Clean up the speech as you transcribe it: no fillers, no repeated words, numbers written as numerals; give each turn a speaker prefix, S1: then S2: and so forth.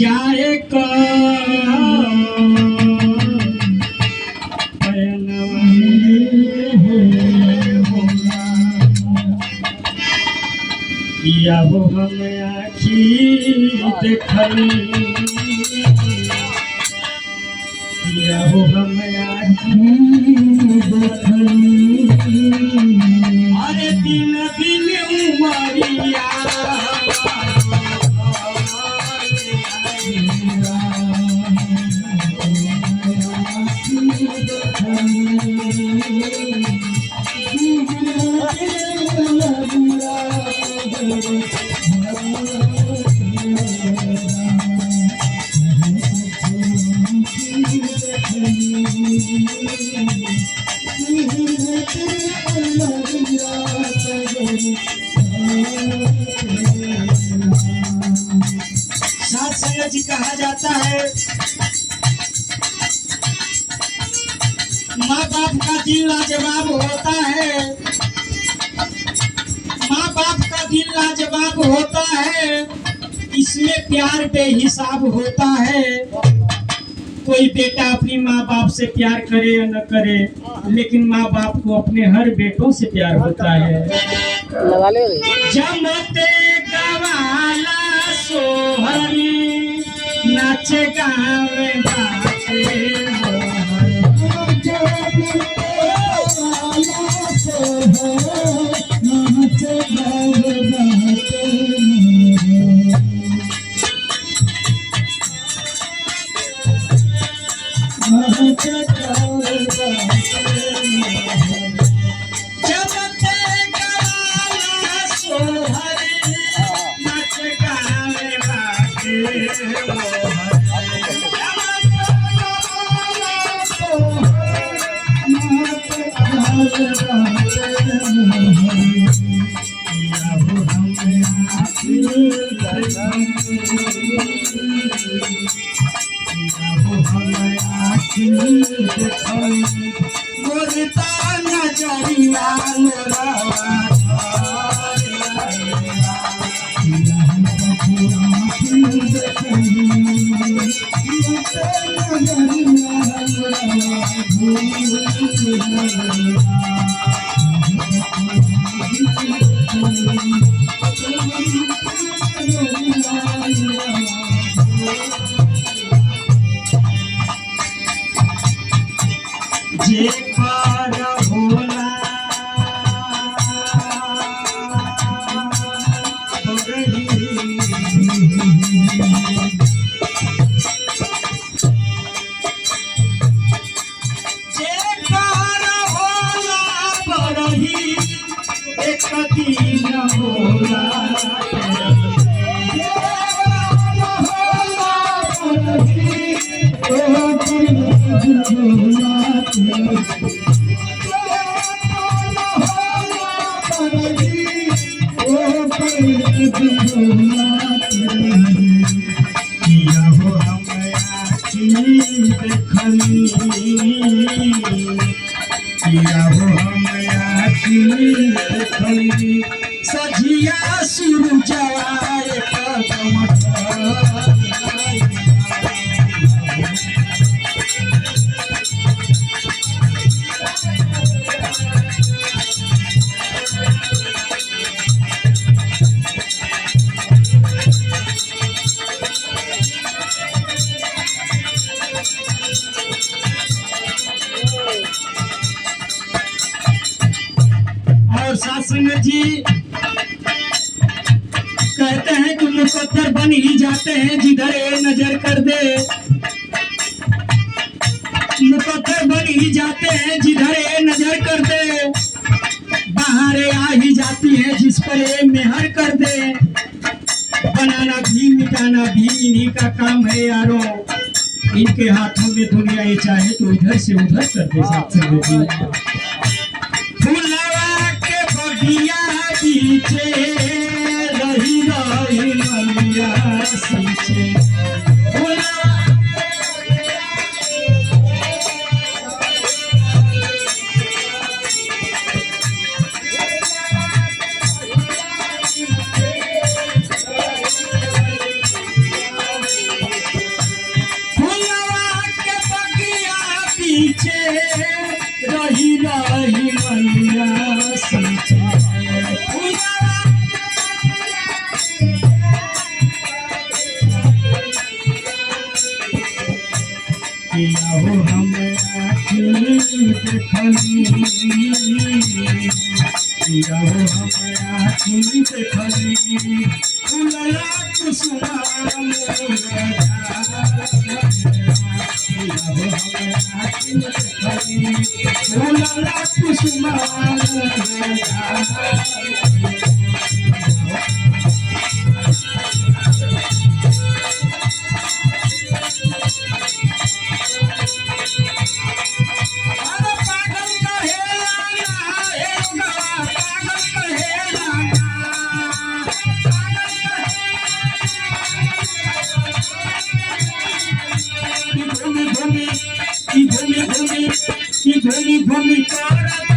S1: जाए का किया हो हम आखी देखली किया हो हम आखी देखली अरे दिन दिन उमरिया साथ संगत जी कहा जाता है माँ बाप का दिल लाजवाब होता है, माँ बाप का दिल लाजवाब होता है, इसमें प्यार बेहिसाब होता है। कोई बेटा अपनी माँ बाप से प्यार करे या न करे, लेकिन माँ बाप को अपने हर बेटों से प्यार होता है। जमते गवाला सोहरी नाचे गावे बाटे सजिया सुरजाए और साथ संगत जी कहते हैं कि मुकद्दर बन ही जाते हैं जिधर ये नजर कर दे, मुकद्दर बन ही जाते हैं जिधर ये नजर कर दे, बाहर आ ही जाती है जिस पर ये मेहर कर दे। बनाना भी मिटाना भी इन्हीं का काम है यारों, इनके हाथों में दुनिया ये चाहे तो इधर से उधर कर दे। साथ संगत जी फुलवा के बगिया पीछे रही रही मलिया सींचे, बीचे रही रही मैया सींचे किया हो हम आँखी देखली किया हो हम आँखी देखली फुलला कुसुमा फुलला कुसुमा घूमी घूमी घूमी घूमी घूमी घूमी